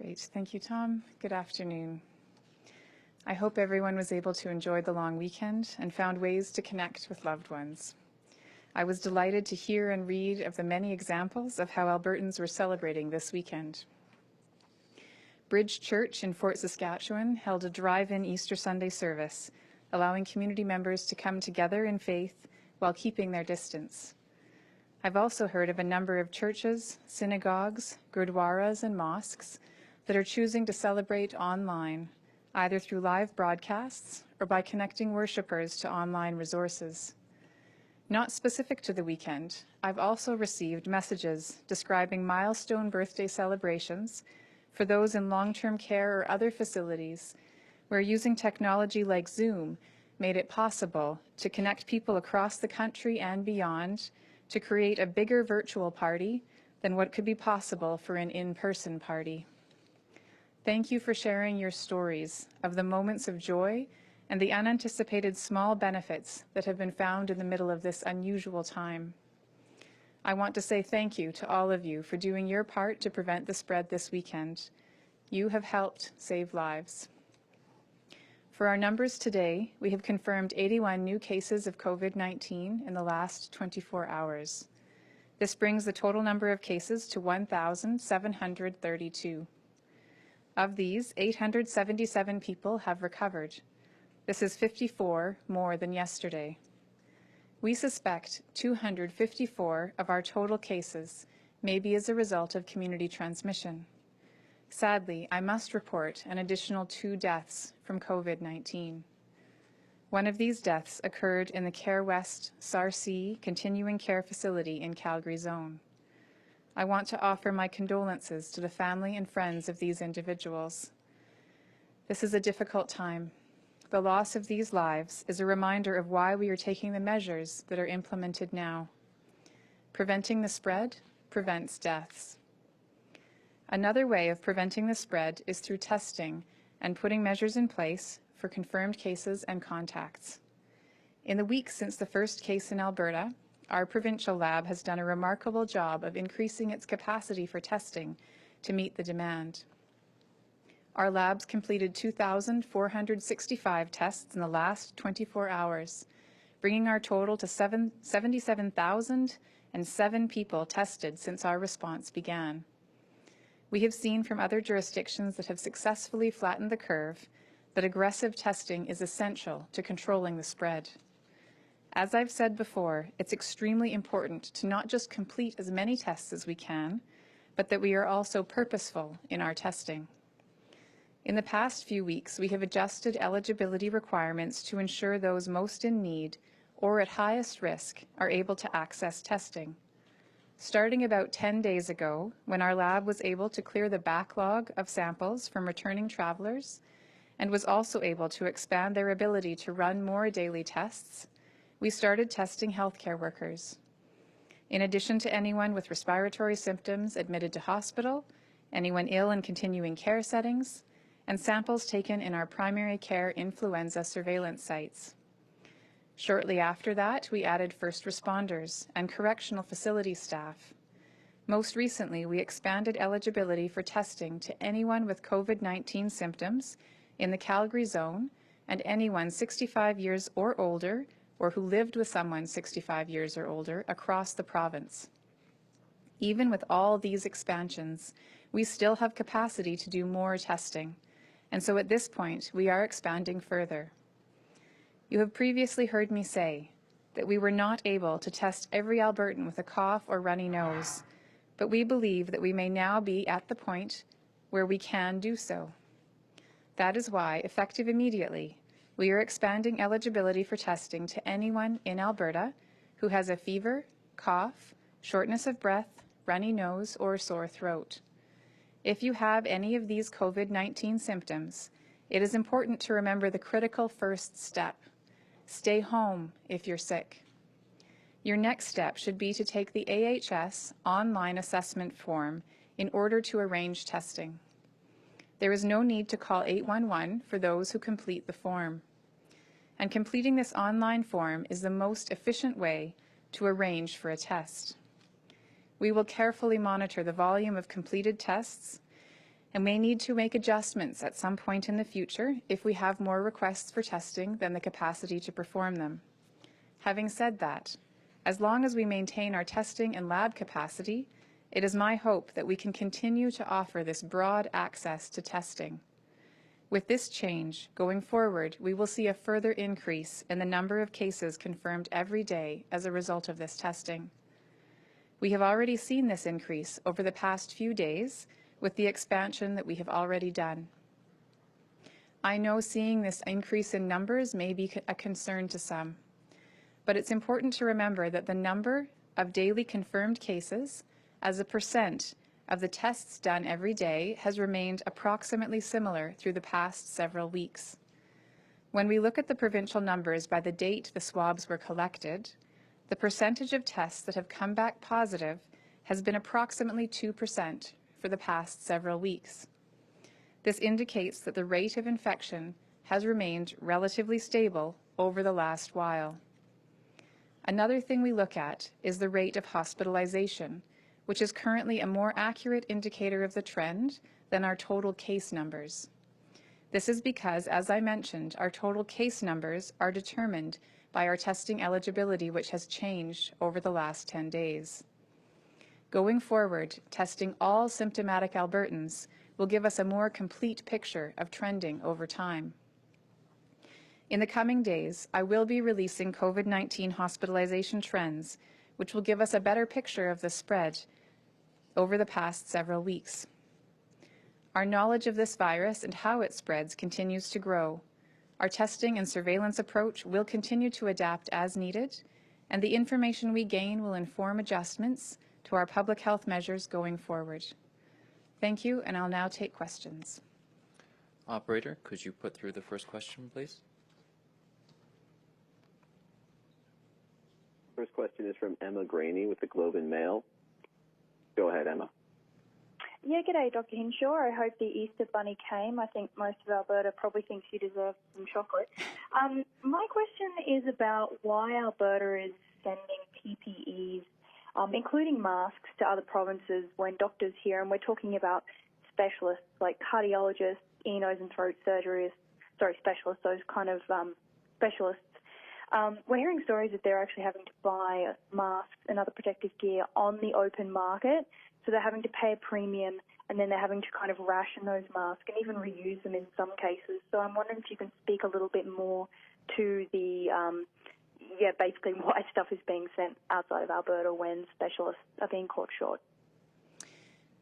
Great. Thank you, Tom. Good afternoon. I hope everyone was able to enjoy the long weekend and found ways to connect with loved ones. I was delighted to hear and read of the many examples of how Albertans were celebrating this weekend. Bridge Church in Fort Saskatchewan held a drive-in Easter Sunday service, allowing community members to come together in faith while keeping their distance. I've also heard of a number of churches, synagogues, gurdwaras, and mosques that are choosing to celebrate online, either through live broadcasts or by connecting worshippers to online resources. Not specific to the weekend, I've also received messages describing milestone birthday celebrations for those in long-term care or other facilities where using technology like Zoom made it possible to connect people across the country and beyond to create a bigger virtual party than what could be possible for an in-person party. Thank you for sharing your stories of the moments of joy and the unanticipated small benefits that have been found in the middle of this unusual time. I want to say thank you to all of you for doing your part to prevent the spread this weekend. You have helped save lives. For our numbers today, we have confirmed 81 new cases of COVID-19 in the last 24 hours. This brings the total number of cases to 1,732. Of these, 877 people have recovered. This is 54 more than yesterday. We suspect 254 of our total cases may be as a result of community transmission. Sadly, I must report an additional 2 deaths from COVID-19. One of these deaths occurred in the Care West Sarcee Continuing Care Facility in Calgary Zone. I want to offer my condolences to the family and friends of these individuals. This is a difficult time. The loss of these lives is a reminder of why we are taking the measures that are implemented now. Preventing the spread prevents deaths. Another way of preventing the spread is through testing and putting measures in place for confirmed cases and contacts. In the weeks since the first case in Alberta, our provincial lab has done a remarkable job of increasing its capacity for testing to meet the demand. Our labs completed 2,465 tests in the last 24 hours, bringing our total to 77,007 people tested since our response began. We have seen from other jurisdictions that have successfully flattened the curve that aggressive testing is essential to controlling the spread. As I've said before, it's extremely important to not just complete as many tests as we can, but that we are also purposeful in our testing. In the past few weeks, we have adjusted eligibility requirements to ensure those most in need or at highest risk are able to access testing. Starting about 10 days ago, when our lab was able to clear the backlog of samples from returning travelers and was also able to expand their ability to run more daily tests, we started testing healthcare workers. In addition to anyone with respiratory symptoms admitted to hospital, anyone ill in continuing care settings, and samples taken in our primary care influenza surveillance sites. Shortly after that, we added first responders and correctional facility staff. Most recently, we expanded eligibility for testing to anyone with COVID-19 symptoms in the Calgary Zone and anyone 65 years or older or who lived with someone 65 years or older across the province. Even with all these expansions, we still have capacity to do more testing, and so at this point, we are expanding further. You have previously heard me say that we were not able to test every Albertan with a cough or runny nose, but we believe that we may now be at the point where we can do so. That is why, effective immediately, we are expanding eligibility for testing to anyone in Alberta who has a fever, cough, shortness of breath, runny nose, or sore throat. If you have any of these COVID-19 symptoms, it is important to remember the critical first step. Stay home if you're sick. Your next step should be to take the AHS online assessment form in order to arrange testing. There is no need to call 811 for those who complete the form. And completing this online form is the most efficient way to arrange for a test. We will carefully monitor the volume of completed tests and may need to make adjustments at some point in the future if we have more requests for testing than the capacity to perform them. Having said that, as long as we maintain our testing and lab capacity, it is my hope that we can continue to offer this broad access to testing. With this change, going forward, we will see a further increase in the number of cases confirmed every day as a result of this testing. We have already seen this increase over the past few days with the expansion that we have already done. I know seeing this increase in numbers may be a concern to some, but it's important to remember that the number of daily confirmed cases as a percent of the tests done every day has remained approximately similar through the past several weeks. When we look at the provincial numbers by the date the swabs were collected, the percentage of tests that have come back positive has been approximately 2% for the past several weeks. This indicates that the rate of infection has remained relatively stable over the last while. Another thing we look at is the rate of hospitalization, which is currently a more accurate indicator of the trend than our total case numbers. This is because, as I mentioned, our total case numbers are determined by our testing eligibility, which has changed over the last 10 days. Going forward, testing all symptomatic Albertans will give us a more complete picture of trending over time. In the coming days, I will be releasing COVID-19 hospitalization trends, which will give us a better picture of the spread over the past several weeks. Our knowledge of this virus and how it spreads continues to grow. Our testing and surveillance approach will continue to adapt as needed, and the information we gain will inform adjustments to our public health measures going forward. Thank you, and I'll now take questions. Operator, could you put through the first question, please? First question is from Emma Graney with the Globe and Mail. Go ahead, Emma. Yeah, g'day, Dr. Hinshaw. I hope the Easter Bunny came. I think most of Alberta probably thinks you deserve some chocolate. My question is about why Alberta is sending PPEs, including masks, to other provinces when doctors here, and we're talking about specialists like cardiologists, ear, nose and throat specialists, those kind of specialists. We're hearing stories that they're actually having to buy masks and other protective gear on the open market, so they're having to pay a premium, and then they're having to kind of ration those masks and even reuse them in some cases. So I'm wondering if you can speak a little bit more to the, basically why stuff is being sent outside of Alberta when specialists are being caught short.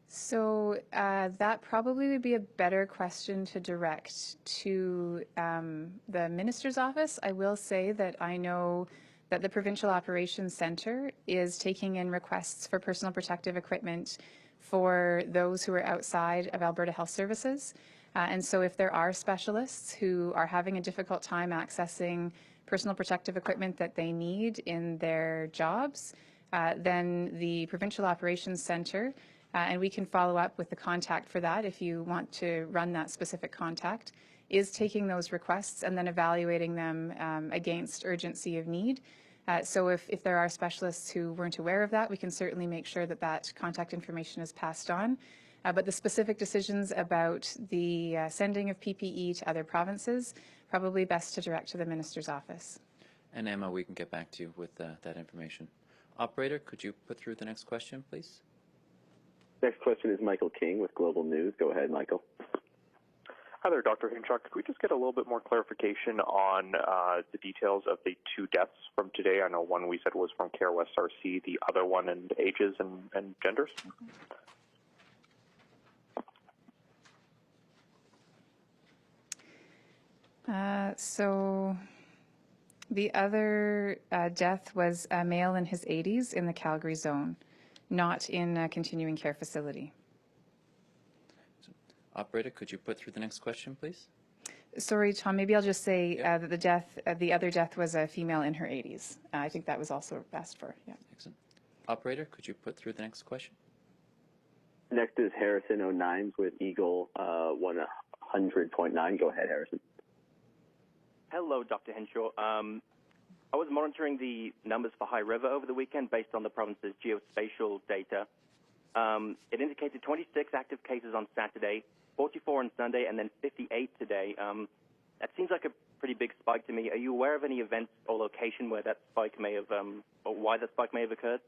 So that probably would be a better question to direct to the Minister's office. I will say that I know that the Provincial Operations Centre is taking in requests for personal protective equipment for those who are outside of Alberta Health Services. And so if there are specialists who are having a difficult time accessing personal protective equipment that they need in their jobs, then the Provincial Operations Centre, and we can follow up with the contact for that if you want to run that specific contact, is taking those requests and then evaluating them against urgency of need. So if there are specialists who weren't aware of that, we can certainly make sure that that contact information is passed on. But the specific decisions about the sending of PPE to other provinces, probably best to direct to the Minister's office. And Emma, we can get back to you with that information. Operator, could you put through the next question, please? Next question is Michael King with Global News. Go ahead, Michael. Hi there, Dr. Hinshaw. Could we just get a little bit more clarification on the details of the two deaths from today? I know one we said was from Care West RC, the other one and ages and genders. So the other death was a male in his 80s in the Calgary zone, not in a continuing care facility. Operator, could you put through the next question, please? Sorry, Tom, maybe I'll just say that the other death was a female in her 80s. I think that was also asked for, yeah. Excellent. Operator, could you put through the next question? Next is Harrison O'Nimes with Eagle 100.9. Go ahead, Harrison. Hello, Dr. Hinshaw. I was monitoring the numbers for High River over the weekend based on the province's geospatial data, It indicated 26 active cases on Saturday, 44 on Sunday, and then 58 today. That seems like a pretty big spike to me. Are you aware of any events or location where that spike may have, or why that spike may have occurred?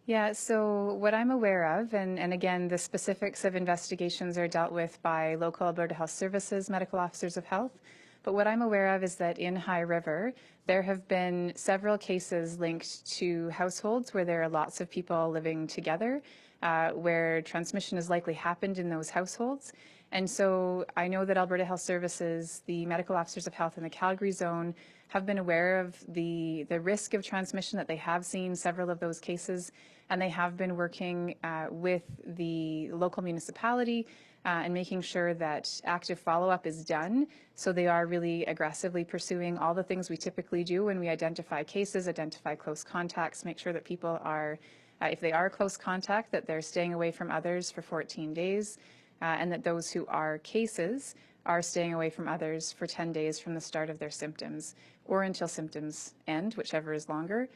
Yeah, so what I'm aware of, and again, the specifics of investigations are dealt with by local Alberta Health Services, medical officers of health. But what I'm aware of is that in High River, there have been several cases linked to households where there are lots of people living together, where transmission has likely happened in those households. And so I know that Alberta Health Services, the medical officers of health in the Calgary zone, have been aware of the risk of transmission, that they have seen several of those cases, and they have been working with the local municipality and making sure that active follow-up is done. So they are really aggressively pursuing all the things we typically do when we identify cases, identify close contacts, make sure that people are, if they are close contact, that they're staying away from others for 14 days, and that those who are cases are staying away from others for 10 days from the start of their symptoms or until symptoms end, whichever is longer.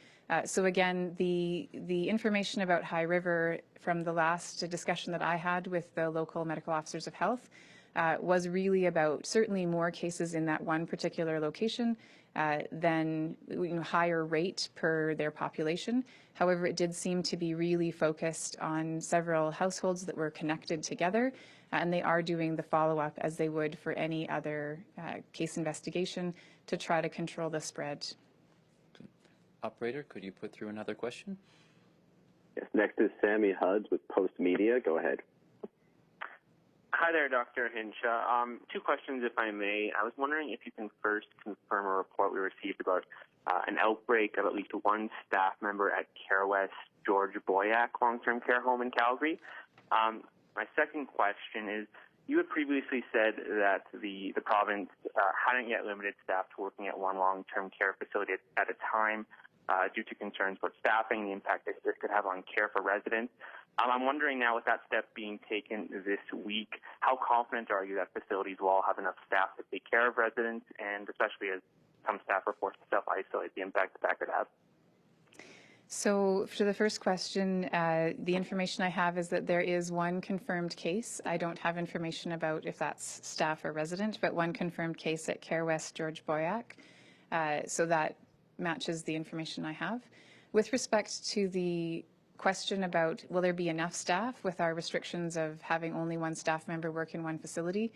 So again, the information about High River from the last discussion that I had with the local medical officers of health was really about certainly more cases in that one particular location than higher rate per their population. However, it did seem to be really focused on several households that were connected together, and they are doing the follow-up as they would for any other case investigation to try to control the spread. Operator, could you put through another question? Yes, next is Sammy Huds with Post Media. Go ahead. Hi there, Dr. Hinshaw. Two questions, if I may. I was wondering if you can first confirm a report we received about an outbreak of at least one staff member at Care West George Boyack long-term care home in Calgary. My second question is, you had previously said that the province hadn't yet limited staff to working at one long-term care facility at a time due to concerns about staffing, the impact that this could have on care for residents. I'm wondering now, with that step being taken this week, how confident are you that facilities will all have enough staff to take care of residents, and especially as some staff are forced to self-isolate, the impact that could have? So for the first question, the information I have is that there is one confirmed case. I don't have information about if that's staff or resident, but one confirmed case at Care West George Boyack. So that matches the information I have. With respect to the question about will there be enough staff with our restrictions of having only one staff member work in one facility,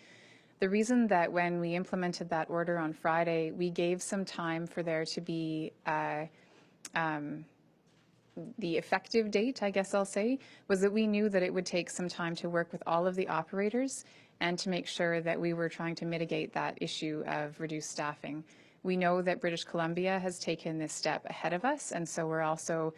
the reason that when we implemented that order on Friday, we gave some time for there to be the effective date, I guess I'll say, was that we knew that it would take some time to work with all of the operators and to make sure that we were trying to mitigate that issue of reduced staffing. We know that British Columbia has taken this step ahead of us, and so we're also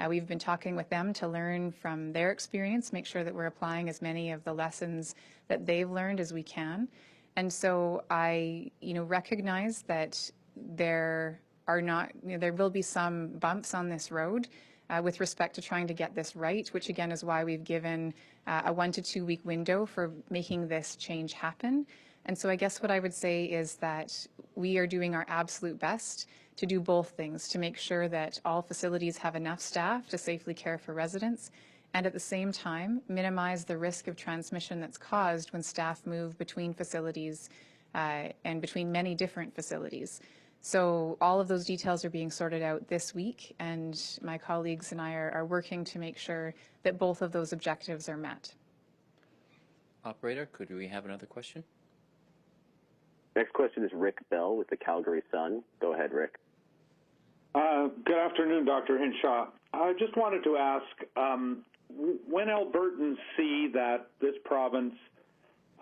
we've been talking with them to learn from their experience, make sure that we're applying as many of the lessons that they've learned as we can. And so I, recognize that there are not, there will be some bumps on this road with respect to trying to get this right, which again is why we've given a 1 to 2 week window for making this change happen. And so I guess what I would say is that we are doing our absolute best to do both things, to make sure that all facilities have enough staff to safely care for residents, and at the same time minimize the risk of transmission that's caused when staff move between facilities and between many different facilities. So all of those details are being sorted out this week, and my colleagues and I are working to make sure that both of those objectives are met. Operator, could we have another question? Next question is Rick Bell with the Calgary Sun. Go ahead, Rick. Good afternoon, Dr. Hinshaw. I just wanted to ask, when Albertans see that this province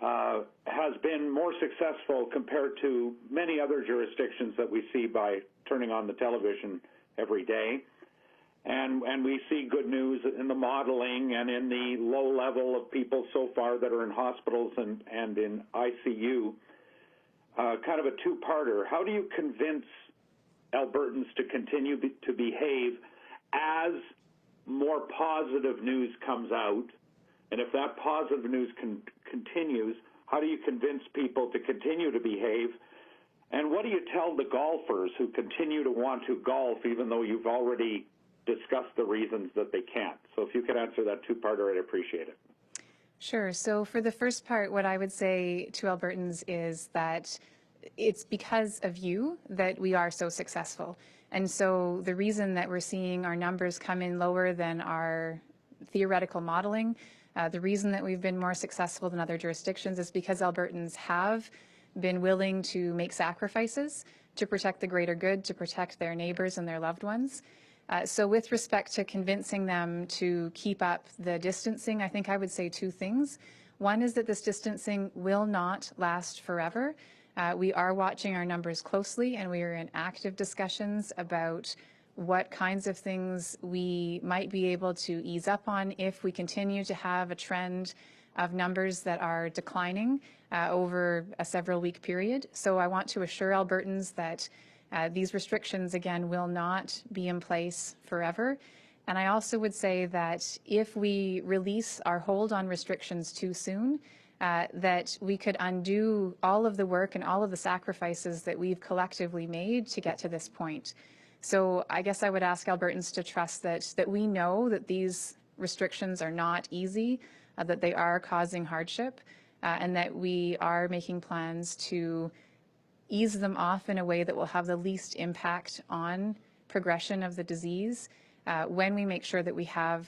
has been more successful compared to many other jurisdictions that we see by turning on the television every day, and we see good news in the modeling and in the low level of people so far that are in hospitals and in ICU, kind of a two-parter. How do you convince Albertans to continue to behave as more positive news comes out? And if that positive news continues, how do you convince people to continue to behave? And what do you tell the golfers who continue to want to golf even though you've already discuss the reasons that they can't. So if you could answer that two-parter, I'd appreciate it. Sure. So for the first part, what I would say to Albertans is that it's because of you that we are so successful. And so the reason that we're seeing our numbers come in lower than our theoretical modeling, the reason that we've been more successful than other jurisdictions is because Albertans have been willing to make sacrifices to protect the greater good, to protect their neighbors and their loved ones. So with respect to convincing them to keep up the distancing, I think I would say two things. One is that this distancing will not last forever. We are watching our numbers closely, and we are in active discussions about what kinds of things we might be able to ease up on if we continue to have a trend of numbers that are declining over a several-week period. So I want to assure Albertans that these restrictions, again, will not be in place forever. And I also would say that if we release our hold on restrictions too soon, that we could undo all of the work and all of the sacrifices that we've collectively made to get to this point. So I guess I would ask Albertans to trust that we know that these restrictions are not easy, that they are causing hardship, and that we are making plans to ease them off in a way that will have the least impact on progression of the disease when we make sure that we have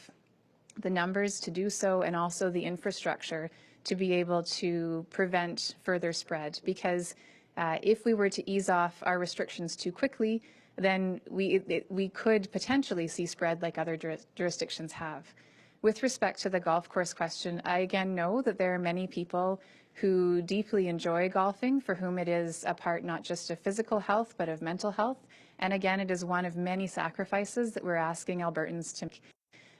the numbers to do so and also the infrastructure to be able to prevent further spread. Because if we were to ease off our restrictions too quickly, then we could potentially see spread like other jurisdictions have. With respect to the golf course question, I again know that there are many people who deeply enjoy golfing, for whom it is a part not just of physical health, but of mental health. And again, it is one of many sacrifices that we're asking Albertans to make.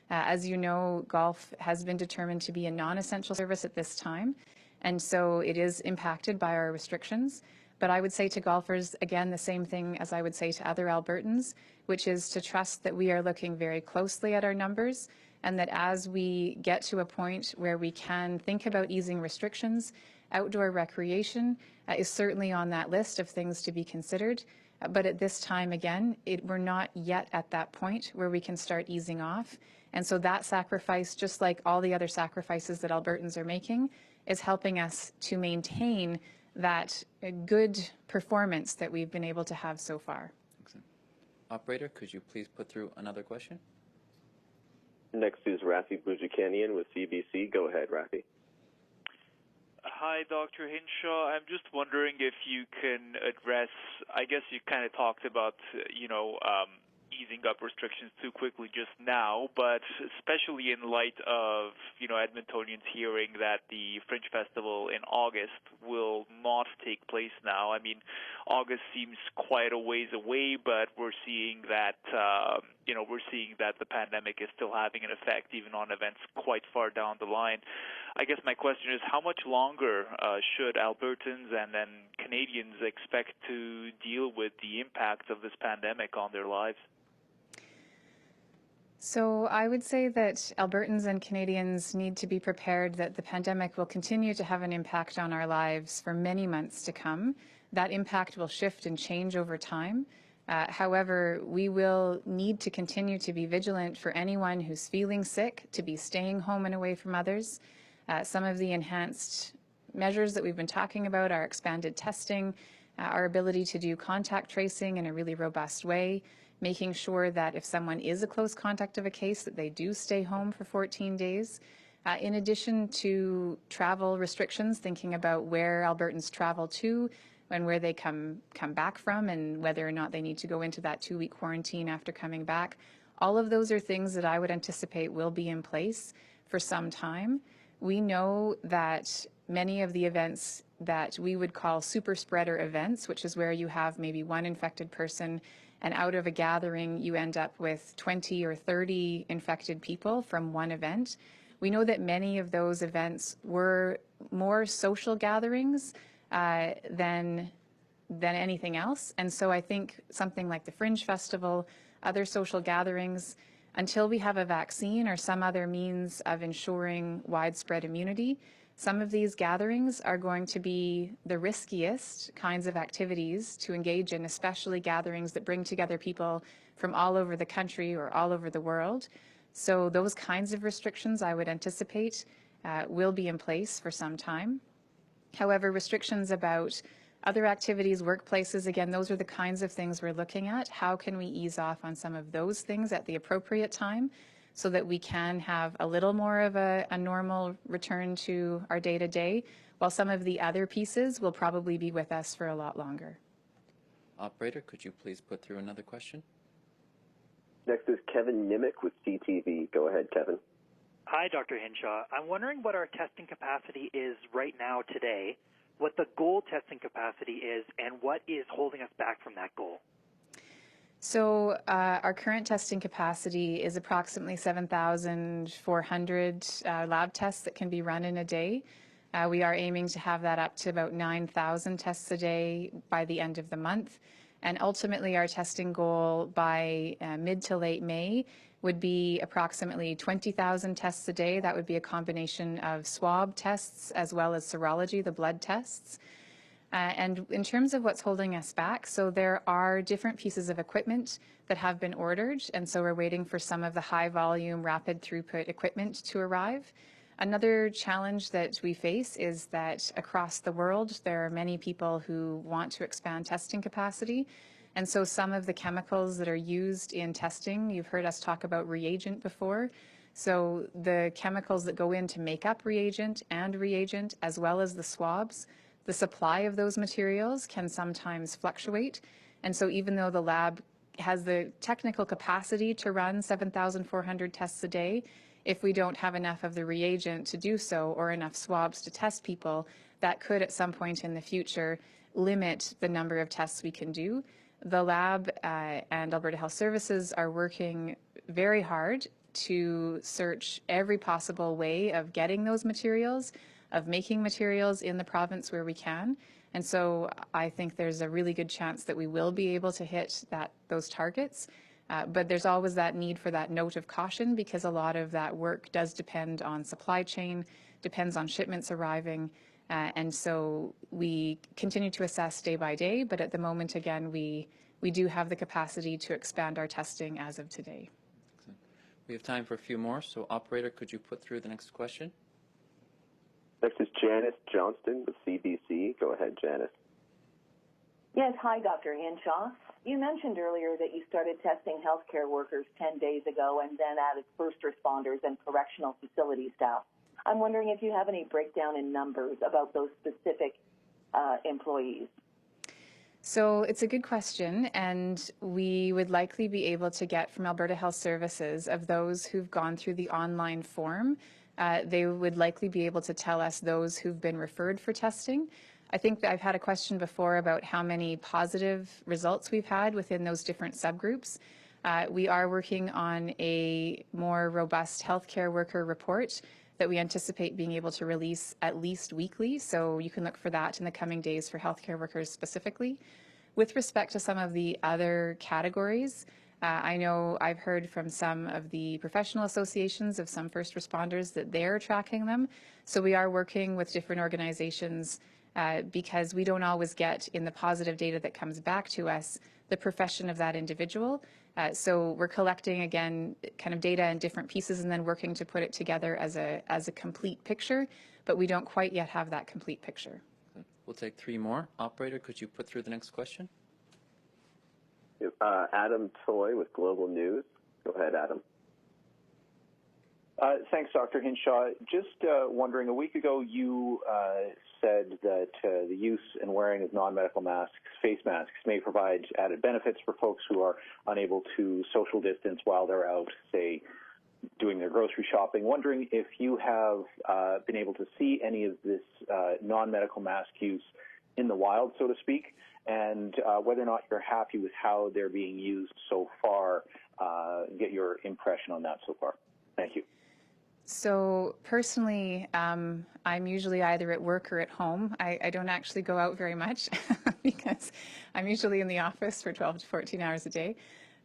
As you know, golf has been determined to be a non-essential service at this time, and so it is impacted by our restrictions. But I would say to golfers, again, the same thing as I would say to other Albertans, which is to trust that we are looking very closely at our numbers, and that as we get to a point where we can think about easing restrictions, outdoor recreation is certainly on that list of things to be considered. But at this time, again, we're not yet at that point where we can start easing off. And so that sacrifice, just like all the other sacrifices that Albertans are making, is helping us to maintain that good performance that we've been able to have so far. Excellent. Operator, could you please put through another question? Next is Rafi Boudjikanian with CBC. Go ahead, Rafi. Hi, Dr. Hinshaw. I'm just wondering if you can address, I guess you kind of talked about, easing up restrictions too quickly just now, but especially in light of, Edmontonians hearing that the Fringe Festival in August will not take place now. I mean, August seems quite a ways away, but we're seeing that, the pandemic is still having an effect even on events quite far down the line. I guess my question is, how much longer should Albertans and then Canadians expect to deal with the impact of this pandemic on their lives? So I would say that Albertans and Canadians need to be prepared that the pandemic will continue to have an impact on our lives for many months to come. That impact will shift and change over time. However, we will need to continue to be vigilant for anyone who's feeling sick to be staying home and away from others. Some of the enhanced measures that we've been talking about are expanded testing, our ability to do contact tracing in a really robust way, making sure that if someone is a close contact of a case, that they do stay home for 14 days. In addition to travel restrictions, thinking about where Albertans travel to and where they come back from and whether or not they need to go into that 2-week quarantine after coming back. All of those are things that I would anticipate will be in place for some time. We know that many of the events that we would call super spreader events, which is where you have maybe one infected person and out of a gathering you end up with 20 or 30 infected people from one event. We know that many of those events were more social gatherings than anything else. And so I think something like the Fringe Festival, other social gatherings, until we have a vaccine or some other means of ensuring widespread immunity, Some of these gatherings are going to be the riskiest kinds of activities to engage in, especially gatherings that bring together people from all over the country or all over the world. So those kinds of restrictions I would anticipate will be in place for some time. However, restrictions about other activities, workplaces, again, those are the kinds of things we're looking at. How can we ease off on some of those things at the appropriate time so that we can have a little more of a normal return to our day-to-day, while some of the other pieces will probably be with us for a lot longer. Operator, could you please put through another question? Next is Kevin Nimick with CTV. Go ahead, Kevin. Hi, Dr. Hinshaw. I'm wondering what our testing capacity is right now today, what the goal testing capacity is, and what is holding us back from that goal. So our current testing capacity is approximately 7,400 lab tests that can be run in a day. We are aiming to have that up to about 9,000 tests a day by the end of the month. And ultimately, our testing goal by mid to late May would be approximately 20,000 tests a day. That would be a combination of swab tests as well as serology, the blood tests. And in terms of what's holding us back, so there are different pieces of equipment that have been ordered, and so we're waiting for some of the high volume, rapid throughput equipment to arrive. Another challenge that we face is that across the world, there are many people who want to expand testing capacity. And so some of the chemicals that are used in testing, you've heard us talk about reagent before. So the chemicals that go in to make up reagent, as well as the swabs, the supply of those materials can sometimes fluctuate. And so even though the lab has the technical capacity to run 7,400 tests a day, if we don't have enough of the reagent to do so or enough swabs to test people, that could at some point in the future limit the number of tests we can do. The lab and Alberta Health Services are working very hard to search every possible way of getting those materials, of making materials in the province where we can. And so I think there's a really good chance that we will be able to hit those targets. But there's always that need for that note of caution, because a lot of that work does depend on supply chain, depends on shipments arriving. And so we continue to assess day by day, but at the moment, again, we do have the capacity to expand our testing as of today. Excellent. We have time for a few more, so operator, could you put through the next question? Next is Janice Johnston with CBC. Go ahead, Janice. Yes, hi, Dr. Hinshaw. You mentioned earlier that you started testing healthcare workers 10 days ago and then added first responders and correctional facility staff. I'm wondering if you have any breakdown in numbers about those specific employees. So it's a good question, and we would likely be able to get from Alberta Health Services, of those who've gone through the online form, they would likely be able to tell us those who've been referred for testing. I think that I've had a question before about how many positive results we've had within those different subgroups. We are working on a more robust healthcare worker report that we anticipate being able to release at least weekly, so you can look for that in the coming days for healthcare workers specifically. With respect to some of the other categories, I know I've heard from some of the professional associations of some first responders that they're tracking them. So we are working with different organizations because we don't always get in the positive data that comes back to us the profession of that individual. So we're collecting, again, kind of data in different pieces and then working to put it together as a complete picture, but we don't quite yet have that complete picture. We'll take three more. Operator, could you put through the next question? Adam Toy with Global News. Go ahead, Adam. Thanks, Dr. Hinshaw. Just wondering, a week ago you said that the use and wearing of non-medical masks, face masks, may provide added benefits for folks who are unable to social distance while they're out, say, doing their grocery shopping. Wondering if you have been able to see any of this non-medical mask use in the wild, so to speak, and whether or not you're happy with how they're being used so far. Get your impression on that so far. Thank you. So personally, I'm usually either at work or at home. I don't actually go out very much because I'm usually in the office for 12 to 14 hours a day.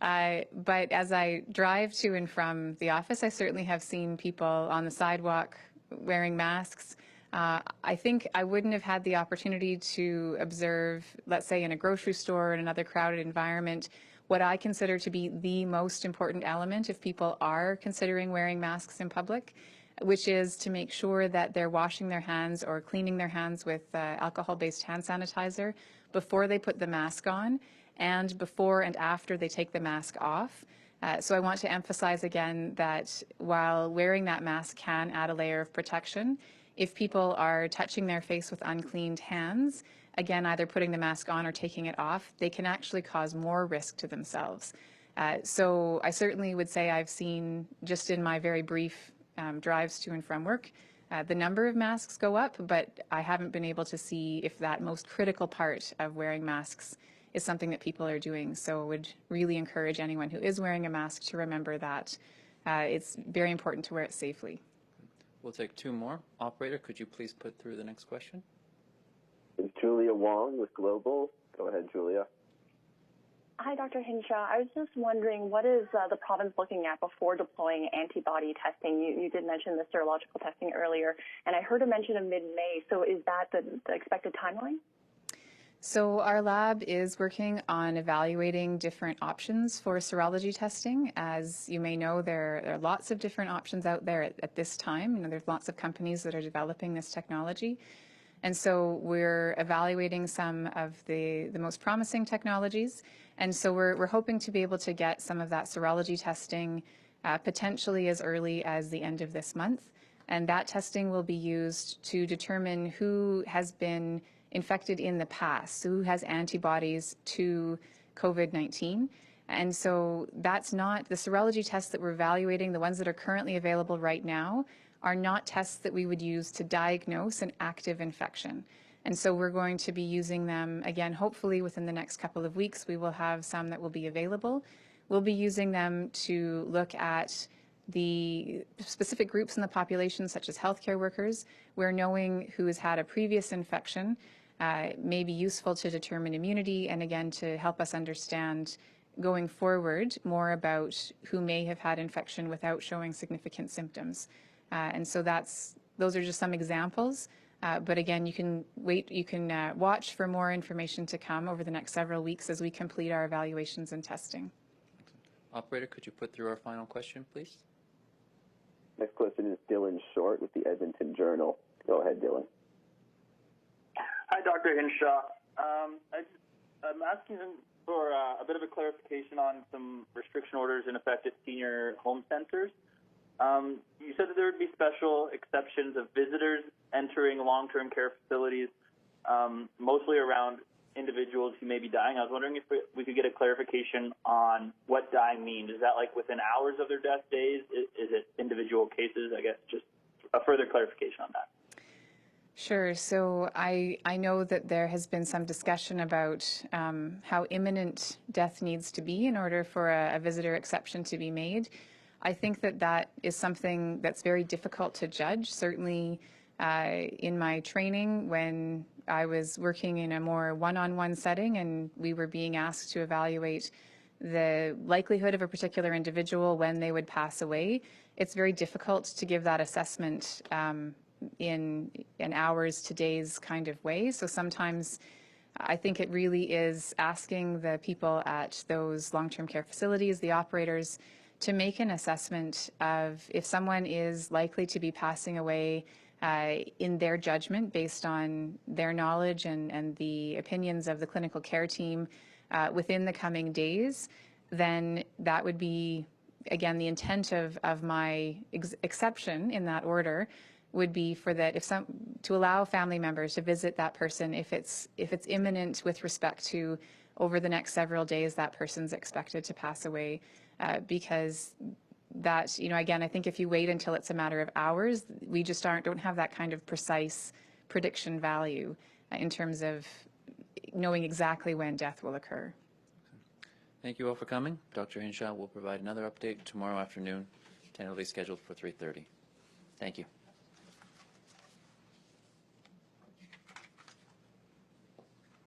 But as I drive to and from the office, I certainly have seen people on the sidewalk wearing masks. I think I wouldn't have had the opportunity to observe, let's say in a grocery store or in another crowded environment, what I consider to be the most important element if people are considering wearing masks in public, which is to make sure that they're washing their hands or cleaning their hands with alcohol-based hand sanitizer before they put the mask on and before and after they take the mask off. So I want to emphasize again that while wearing that mask can add a layer of protection, if people are touching their face with uncleaned hands, again, either putting the mask on or taking it off, they can actually cause more risk to themselves. So I certainly would say I've seen, just in my very brief drives to and from work, the number of masks go up, but I haven't been able to see if that most critical part of wearing masks is something that people are doing. So I would really encourage anyone who is wearing a mask to remember that it's very important to wear it safely. We'll take two more. Operator, could you please put through the next question? It's Julia Wong with Global. Go ahead, Julia. Hi, Dr. Hinshaw. I was just wondering, what is the province looking at before deploying antibody testing? You did mention the serological testing earlier, and I heard a mention of mid-May. So is that the expected timeline? So our lab is working on evaluating different options for serology testing. As you may know, there are lots of different options out there at this time. You know, there's lots of companies that are developing this technology. And so we're evaluating some of the most promising technologies. And so we're hoping to be able to get some of that serology testing potentially as early as the end of this month. And that testing will be used to determine who has been infected in the past, who has antibodies to COVID-19. And so that's not, the serology tests that we're evaluating, the ones that are currently available right now, are not tests that we would use to diagnose an active infection. And so we're going to be using them, again, hopefully within the next couple of weeks, we will have some that will be available. We'll be using them to look at the specific groups in the population, such as healthcare workers, where knowing who has had a previous infection may be useful to determine immunity, and again, to help us understand going forward more about who may have had infection without showing significant symptoms. And so those are just some examples. But again, you can watch for more information to come over the next several weeks as we complete our evaluations and testing. Operator, could you put through our final question, please? Next question is Dylan Short with the Edmonton Journal. Go ahead, Dylan. Hi, Dr. Hinshaw. I'm asking for a bit of a clarification on some restriction orders in effect at senior home centers. You said that there would be special exceptions of visitors entering long-term care facilities, mostly around individuals who may be dying. I was wondering if we could get a clarification on what dying means. Is that like within hours of their death days? Is it individual cases? I guess just a further clarification on that. Sure. So I know that there has been some discussion about how imminent death needs to be in order for a visitor exception to be made. I think that is something that's very difficult to judge. Certainly in my training, when I was working in a more one-on-one setting and we were being asked to evaluate the likelihood of a particular individual when they would pass away, it's very difficult to give that assessment in an hours to days kind of way. So sometimes I think it really is asking the people at those long-term care facilities, the operators, to make an assessment of if someone is likely to be passing away in their judgment based on their knowledge and the opinions of the clinical care team within the coming days, then that would be, again, the intent of my exception in that order would be for that to allow family members to visit that person if it's imminent with respect to over the next several days that person's expected to pass away, because that, again, I think if you wait until it's a matter of hours, we just don't have that kind of precise prediction value in terms of knowing exactly when death will occur. Thank you all for coming. Dr. Hinshaw will provide another update tomorrow afternoon, tentatively scheduled for 3:30. Thank you.